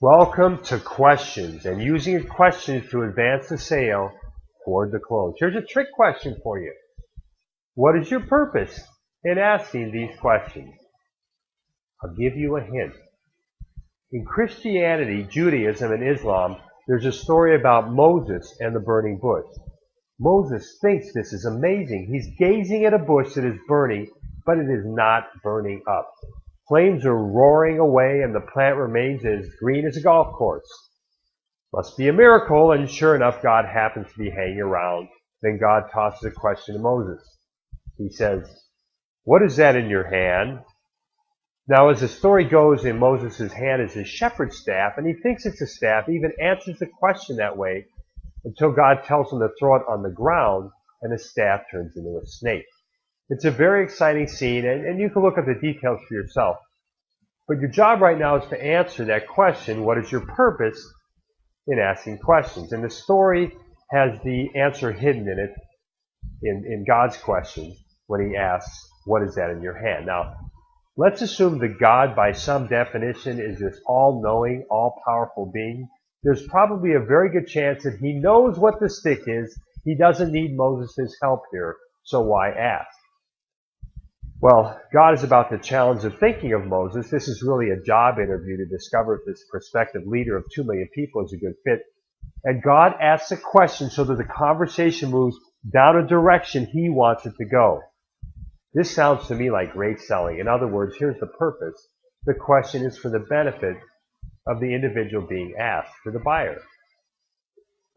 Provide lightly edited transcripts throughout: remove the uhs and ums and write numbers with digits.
Welcome to questions and using questions to advance the sale toward the close. Here's a trick question for you. What is your purpose in asking these questions? I'll give you a hint. In Christianity, Judaism, and Islam, there's a story about Moses and the burning bush. Moses thinks this is amazing. He's gazing at a bush that is burning, but it is not burning up. Flames are roaring away and the plant remains as green as a golf course. Must be a miracle, and sure enough, God happens to be hanging around. Then God tosses a question to Moses. He says, "What is that in your hand?" Now, as the story goes, in Moses' hand is his shepherd's staff, and he thinks it's a staff, he even answers the question that way until God tells him to throw it on the ground, and the staff turns into a snake. It's a very exciting scene, and you can look at the details for yourself. But your job right now is to answer that question, what is your purpose in asking questions? And the story has the answer hidden in it, in God's question, when he asks, what is that in your hand? Now, let's assume that God, by some definition, is this all-knowing, all-powerful being. There's probably a very good chance that he knows what the stick is. He doesn't need Moses' help here, so why ask? Well, God is about the challenge of thinking of Moses. This is really a job interview to discover if this prospective leader of 2 million people is a good fit. And God asks a question so that the conversation moves down a direction he wants it to go. This sounds to me like great selling. In other words, here's the purpose. The question is for the benefit of the individual being asked, for the buyer.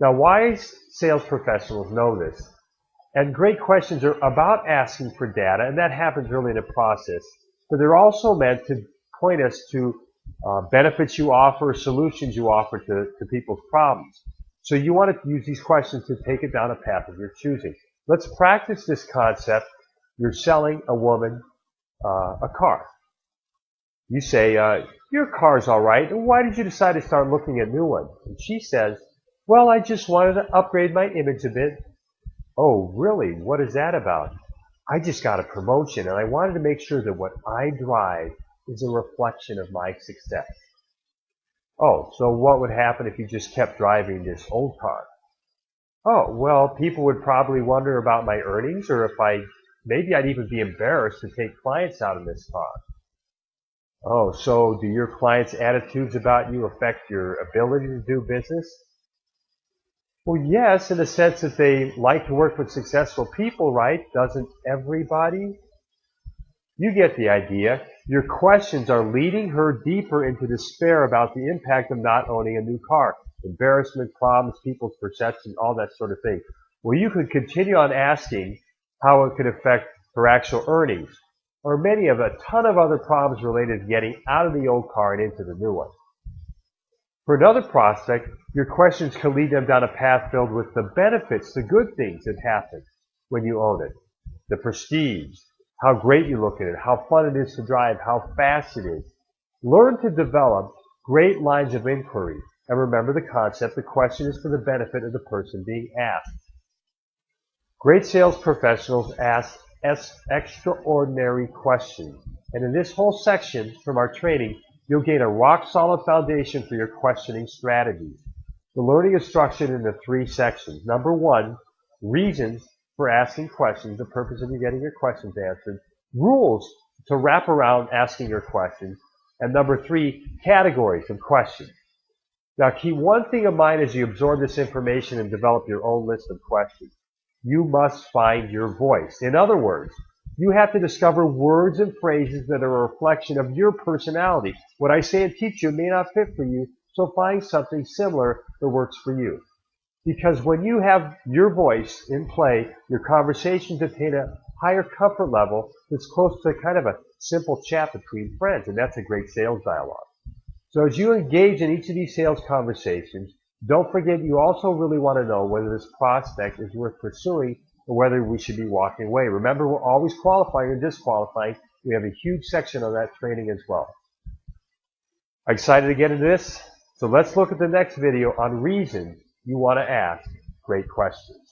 Now, wise sales professionals know this. And great questions are about asking for data, and that happens early in the process. But they're also meant to point us to benefits you offer, solutions you offer to people's problems. So you want to use these questions to take it down a path of your choosing. Let's practice this concept. You're selling a woman a car. You say, your car's all right. Why did you decide to start looking at new ones? And she says, well, I just wanted to upgrade my image a bit. Oh, really? What is that about? I just got a promotion, and I wanted to make sure that what I drive is a reflection of my success. Oh, so what would happen if you just kept driving this old car? Oh, well, people would probably wonder about my earnings, or if maybe I'd even be embarrassed to take clients out in this car. Oh, so do your clients' attitudes about you affect your ability to do business? Well, yes, in the sense that they like to work with successful people, right? Doesn't everybody? You get the idea. Your questions are leading her deeper into despair about the impact of not owning a new car. Embarrassment, problems, people's perception, all that sort of thing. Well, you could continue on asking how it could affect her actual earnings, or many of a ton of other problems related to getting out of the old car and into the new one. For another prospect, your questions can lead them down a path filled with the benefits, the good things that happen when you own it. The prestige, how great you look at it, how fun it is to drive, how fast it is. Learn to develop great lines of inquiry. And remember the concept, the question is for the benefit of the person being asked. Great sales professionals ask extraordinary questions. And in this whole section from our training, you'll gain a rock-solid foundation for your questioning strategies. The learning is structured into 3 sections. Number 1, reasons for asking questions, the purpose of you getting your questions answered. Rules to wrap around asking your questions. And number 3, categories of questions. Now, keep one thing in mind as you absorb this information and develop your own list of questions. You must find your voice. In other words, you have to discover words and phrases that are a reflection of your personality. What I say and teach you may not fit for you, so find something similar that works for you. Because when you have your voice in play, your conversations attain a higher comfort level that's close to kind of a simple chat between friends, and that's a great sales dialogue. So as you engage in each of these sales conversations, don't forget you also really want to know whether this prospect is worth pursuing or whether we should be walking away. Remember, we're always qualifying and disqualifying. We have a huge section on that training as well. Excited to get into this? So let's look at the next video on reasons you want to ask great questions.